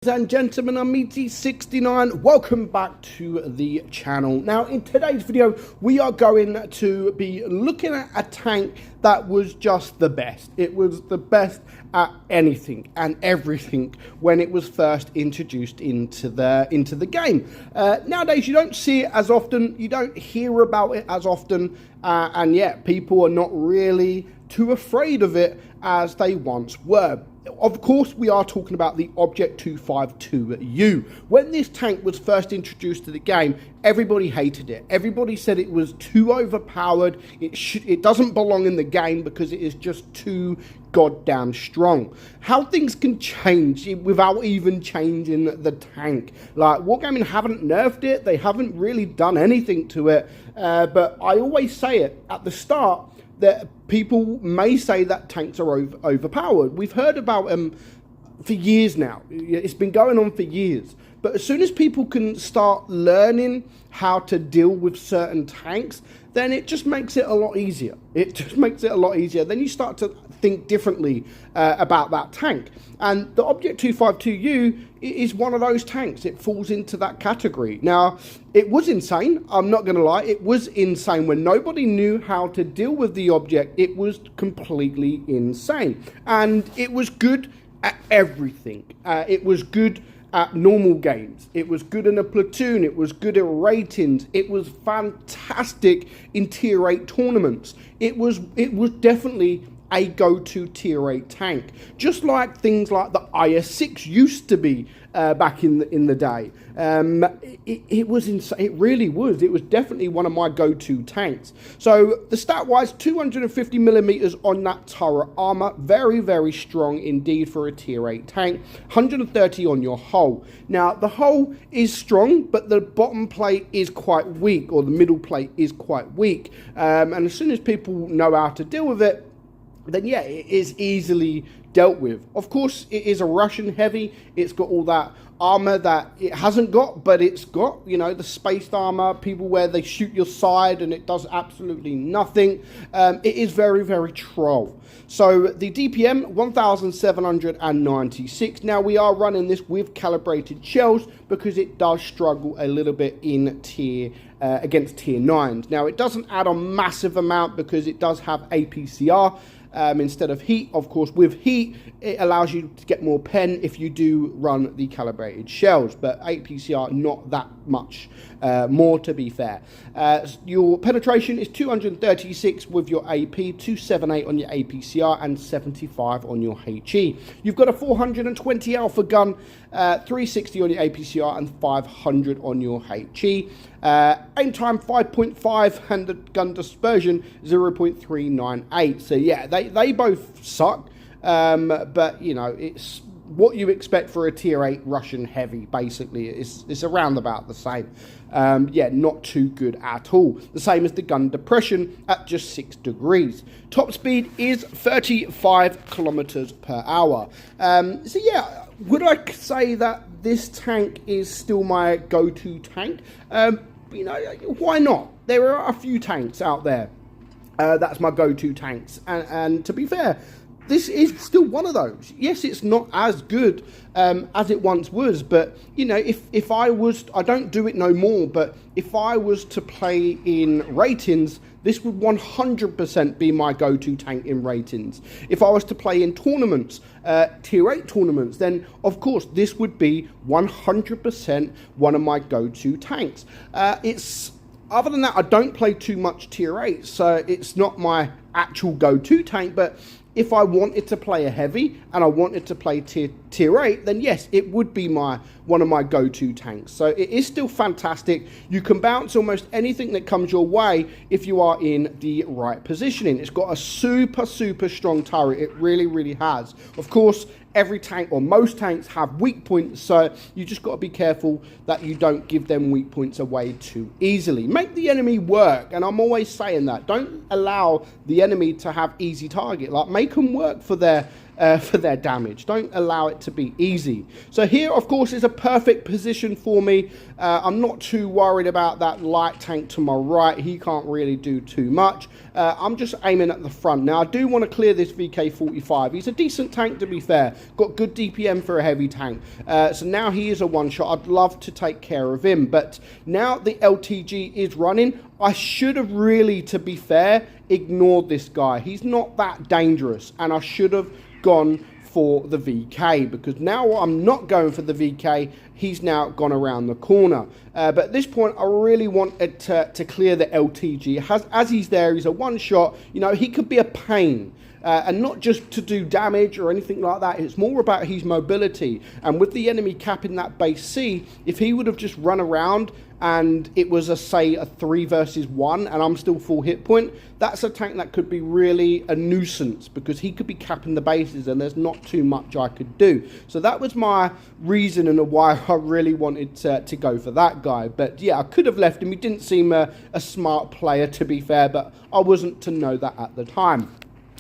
And gentlemen, I'm meadsy69. Welcome back to the channel. Now, in today's video, we are going to be looking at a tank that was just the best. It was the best at anything and everything when it was first introduced into the game. Nowadays, you don't see it as often. You don't hear about it as often, and yet people are not really too afraid of it as they once were. Of course, we are talking about the Object 252U. When this tank was first introduced to the game, everybody hated it. Everybody said it was too overpowered. It doesn't belong in the game because it is just too goddamn strong. How things can change without even changing the tank. Like, Wargaming haven't nerfed it. They haven't really done anything to it. But I always say it at the start, that people may say that tanks are overpowered. We've heard about them for years now. It's been going on for years. But as soon as people can start learning how to deal with certain tanks, then it just makes it a lot easier. It just makes it a lot easier. Then you start to think differently about that tank. And the Object 252U is one of those tanks. It falls into that category. Now, it was insane. I'm not going to lie. It was insane. When nobody knew how to deal with the object, it was completely insane. And it was good at everything. It was good at normal games. It was good in a platoon. It was good at ratings. It was fantastic in tier 8 tournaments. It was definitely a go-to tier 8 tank, just like things like the IS-6 used to be back in the day. It was insane. It really was. It was definitely one of my go-to tanks. So the stat-wise, 250 millimeters on that turret armor, very, very strong indeed for a tier 8 tank. 130 on your hull. Now the hull is strong, but the bottom plate is quite weak, or the middle plate is quite weak. And as soon as people know how to deal with it, then yeah, it is easily dealt with. Of course, it is a Russian heavy. It's got all that armor that it hasn't got, but it's got, you know, the spaced armor, people where they shoot your side and it does absolutely nothing. It is very, very troll. So the DPM 1796. Now we are running this with calibrated shells because it does struggle a little bit in against tier 9s. Now it doesn't add a massive amount because it does have APCR instead of heat. Of course, with heat, it allows you to get more pen if you do run the calibrated shells, but APCR not that much more, to be fair. Your penetration is 236 with your AP, 278 on your APCR, and 75 on your HE. You've got a 420 alpha gun, 360 on your APCR, and 500 on your HE. Aim time 5.5 and the gun dispersion 0.398. So yeah, they both suck, but you know, it's what you expect for a tier 8 Russian heavy. Basically, it's around about the same. Yeah, not too good at all. The same as the gun depression at just 6 degrees. Top speed is 35 kilometers per hour. So yeah, would I say that this tank is still my go-to tank? You know, why not? There are a few tanks out there that's my go-to tanks, and to be fair, this is still one of those. Yes, it's not as good as it once was, but you know, if I don't do it no more, but if I was to play in ratings, this would 100% be my go-to tank in ratings. If I was to play in tournaments, tier 8 tournaments, then of course this would be 100% one of my go-to tanks. Other than that, I don't play too much tier 8, so it's not my actual go-to tank, but if I wanted to play a heavy and I wanted to play tier 8, then yes, it would be one of my go-to tanks. So it is still fantastic. You can bounce almost anything that comes your way if you are in the right positioning. It's got a super, super strong turret. It really, really has. Of course, every tank or most tanks have weak points, so you just got to be careful that you don't give them weak points away too easily. Make the enemy work, and I'm always saying that. Don't allow the enemy to have easy target. Like, make them work for their for their damage. Don't allow it to be easy. So here, of course, is a perfect position for me. I'm not too worried about that light tank to my right. He can't really do too much. I'm just aiming at the front. Now, I do want to clear this VK-45. He's a decent tank, to be fair. Got good DPM for a heavy tank. So now he is a one-shot. I'd love to take care of him. But now the LTG is running. I should have really, to be fair, ignored this guy. He's not that dangerous. And I should have gone for the VK, because now I'm not going for the VK. He's now gone around the corner. But at this point, I really wanted to clear the LTG. As he's there, he's a one-shot. You know, he could be a pain. And not just to do damage or anything like that. It's more about his mobility. And with the enemy capping that base C, if he would have just run around and it was say a 3 versus 1 and I'm still full hit point, that's a tank that could be really a nuisance, because he could be capping the bases and there's not too much I could do. So that was my reason and why I really wanted to go for that guy. But yeah, I could have left him. He didn't seem a smart player, to be fair, but I wasn't to know that at the time.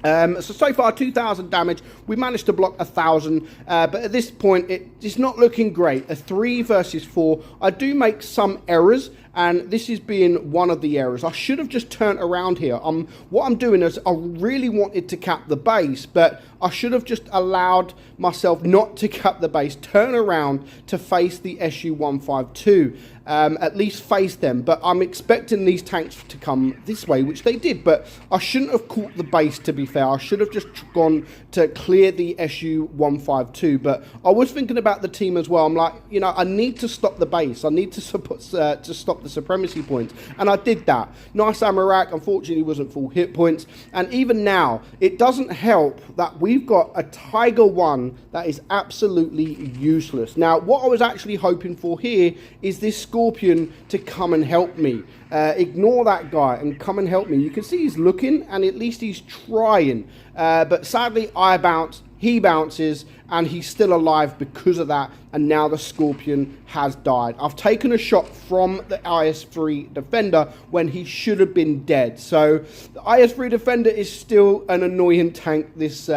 So far 2,000 damage. We managed to block 1,000, but at this point it's not looking great. A 3 versus 4. I do make some errors, and this is being one of the errors. I should have just turned around here. What I'm doing is I really wanted to cap the base, but I should have just allowed myself not to cap the base, turn around to face the SU-152. At least face them. But I'm expecting these tanks to come this way, which they did. But I shouldn't have caught the base, to be fair. I should have just gone to clear the SU-152. But I was thinking about the team as well. I'm like, you know, I need to stop the base. I need to stop the supremacy points. And I did that. Nice Amarak, unfortunately, wasn't full hit points. And even now, it doesn't help that we've got a Tiger 1 that is absolutely useless. Now, what I was actually hoping for here is this Scorpion to come and help me. Ignore that guy and come and help me. You can see he's looking, and at least he's trying. But sadly, I bounce, he bounces, and he's still alive because of that. And now the Scorpion has died. I've taken a shot from the IS-3 Defender when he should have been dead. So the IS-3 Defender is still an annoying tank this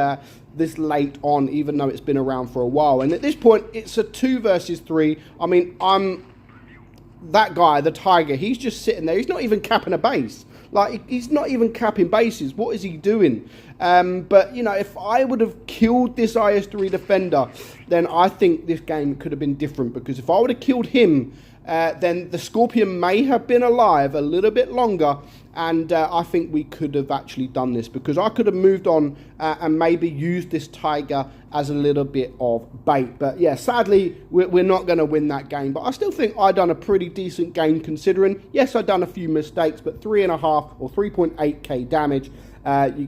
late on, even though it's been around for a while. And at this point, it's a 2 versus 3. I mean, that guy, the Tiger, he's just sitting there. He's not even capping a base. Like, he's not even capping bases. What is he doing? But, you know, if I would have killed this IS-3 Defender, then I think this game could have been different. Because if I would have killed him, then the Scorpion may have been alive a little bit longer. And I think we could have actually done this, because I could have moved on and maybe used this Tiger as a little bit of bait. But yeah, sadly, we're not going to win that game. But I still think I done a pretty decent game considering. Yes, I done a few mistakes, but 3.5 or 3.8k damage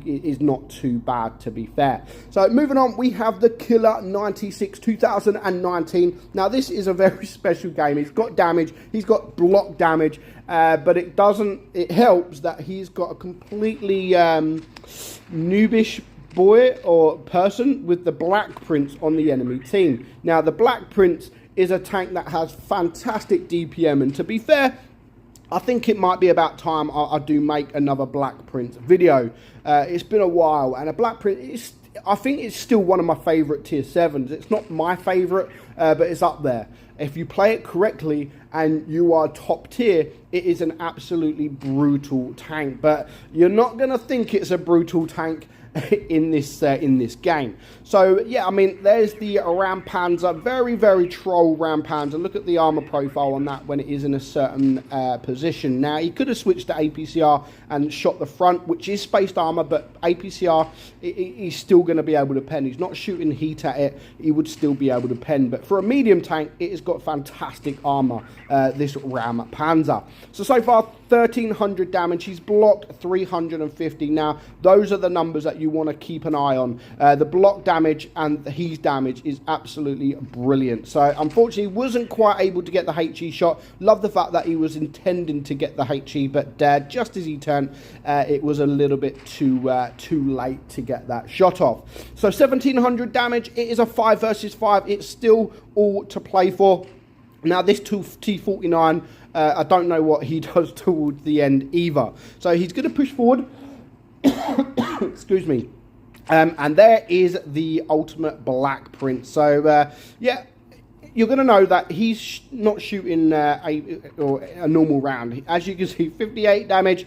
is not too bad, to be fair. So moving on, we have the Killer 96 2019. Now this is a very special game. He's got damage, he's got block damage, but it helps that he's got a completely noobish boy or person with the Black Prince on the enemy team. Now the Black Prince is a tank that has fantastic DPM, and to be fair, I think it might be about time I do make another Black Prince video. It's been a while, and a Black Prince, I think it's still one of my favourite tier 7s. It's not my favourite, but it's up there. If you play it correctly and you are top tier, it is an absolutely brutal tank. But you're not going to think it's a brutal tank in this game. So yeah, I mean, there's the Ram Panzer, very, very troll Ram Panzer. Look at the armor profile on that when it is in a certain position. Now, he could have switched to APCR and shot the front, which is spaced armor, but APCR, he's still going to be able to pen. He's not shooting heat at it, he would still be able to pen. But for a medium tank, it has got fantastic armor, this Ram Panzer. So far, 1,300 damage. He's blocked 350. Now, those are the numbers that you want to keep an eye on. The block damage and his damage is absolutely brilliant. So, unfortunately, wasn't quite able to get the HE shot. Love the fact that he was intending to get the HE, but just as he turned, it was a little bit too late to get that shot off. So, 1,700 damage. It is a 5 versus 5. It's still all to play for. Now, this T49, I don't know what he does towards the end either. So he's going to push forward. Excuse me. And there is the ultimate Black Prince. So, yeah, you're going to know that he's not shooting a normal round. As you can see, 58 damage.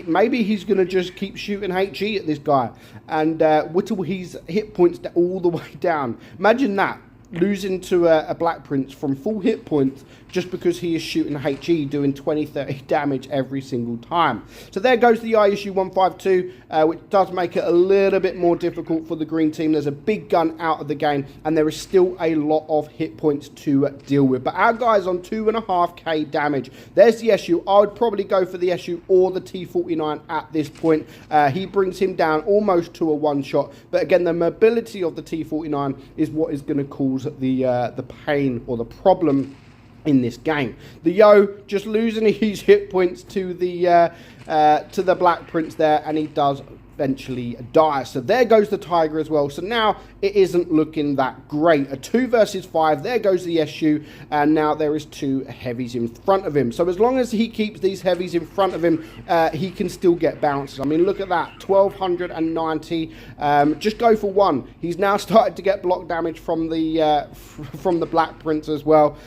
Maybe he's going to just keep shooting HE at this guy and whittle his hit points all the way down. Imagine that. Losing to a Black Prince from full hit points just because he is shooting HE, doing 20-30 damage every single time. So there goes the ISU 152, which does make it a little bit more difficult for the green team. There's a big gun out of the game, and there is still a lot of hit points to deal with. But our guy's on 2.5k damage. There's the SU. I would probably go for the SU or the T49 at this point. He brings him down almost to a one-shot. But again, the mobility of the T49 is what is going to cause the pain or the problem in this game. The Yo just losing his hit points to the Black Prince there, and he does eventually die. So there goes the Tiger as well. So now it isn't looking that great. A 2 versus 5. There goes the SU, and now there is 2 heavies in front of him. So as long as he keeps these heavies in front of him, he can still get bounces. I mean, look at that, 1290. Just go for 1. He's now started to get block damage from the Black Prince as well,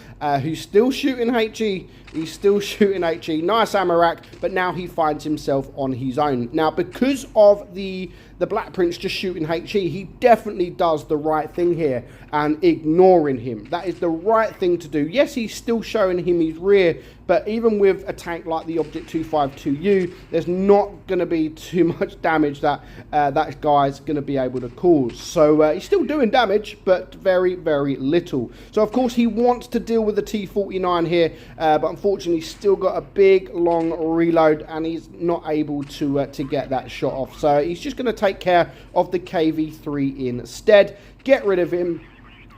who's still shooting HE. He's still shooting HE. Nice Amarak, but now he finds himself on his own. Now, because of the Black Prince just shooting HE, he definitely does the right thing here and ignoring him. That is the right thing to do. Yes, he's still showing him his rear, but even with a tank like the Object 252U, there's not going to be too much damage that that guy's going to be able to cause. So he's still doing damage, but very, very little. So, of course, he wants to deal with the T49 here, but unfortunately, he's still got a big, long reload, and he's not able to get that shot off. So he's just going to take care of the KV3 instead, get rid of him,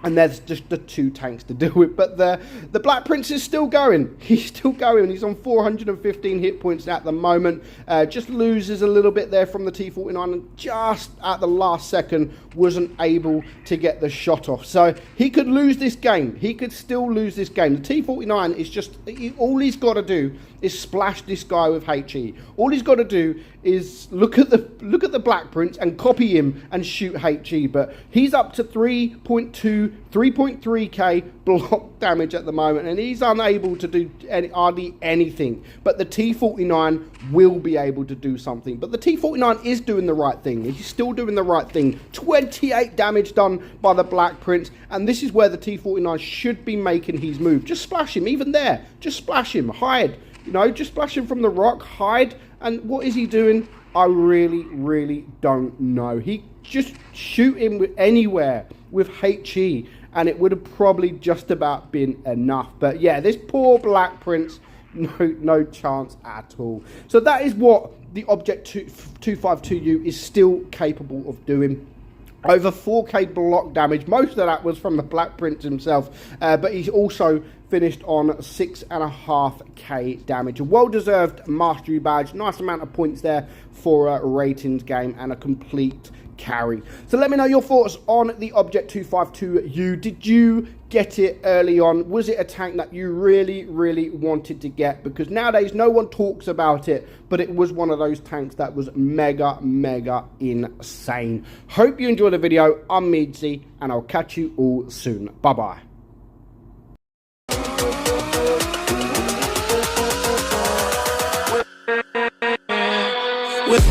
and there's just the 2 tanks to deal with. But the Black Prince is still going. He's still going. He's on 415 hit points at the moment. Just loses a little bit there from the T49, and just at the last second wasn't able to get the shot off. So he could lose this game. He could still lose this game. The T49 is just, all he's got to do is splash this guy with HE. All he's got to do is look at the Black Prince and copy him and shoot HE. But he's up to 3.3k block damage at the moment, and he's unable to do hardly anything. But the T49 will be able to do something. But the T49 is doing the right thing. He's still doing the right thing. 28 damage done by the Black Prince, and this is where the T49 should be making his move. Just splash him, even there. Just splash him, hide. You know, just splash him from the rock, hide. And what is he doing? I really, really don't know. He just shoot him with anywhere with HE, and it would have probably just about been enough. But yeah, this poor Black Prince, no chance at all. So that is what the Object 252U is still capable of doing. Over 4k block damage. Most of that was from the Black Prince himself, but he's also finished on 6.5k damage. A well-deserved mastery badge. Nice amount of points there for a ratings game and a complete carry. So let me know your thoughts on the Object 252U. Did you get it early on? Was it a tank that you really, really wanted to get? Because nowadays no one talks about it, but it was one of those tanks that was mega, mega insane. Hope you enjoyed the video. I'm Meadsy, and I'll catch you all soon. Bye-bye. With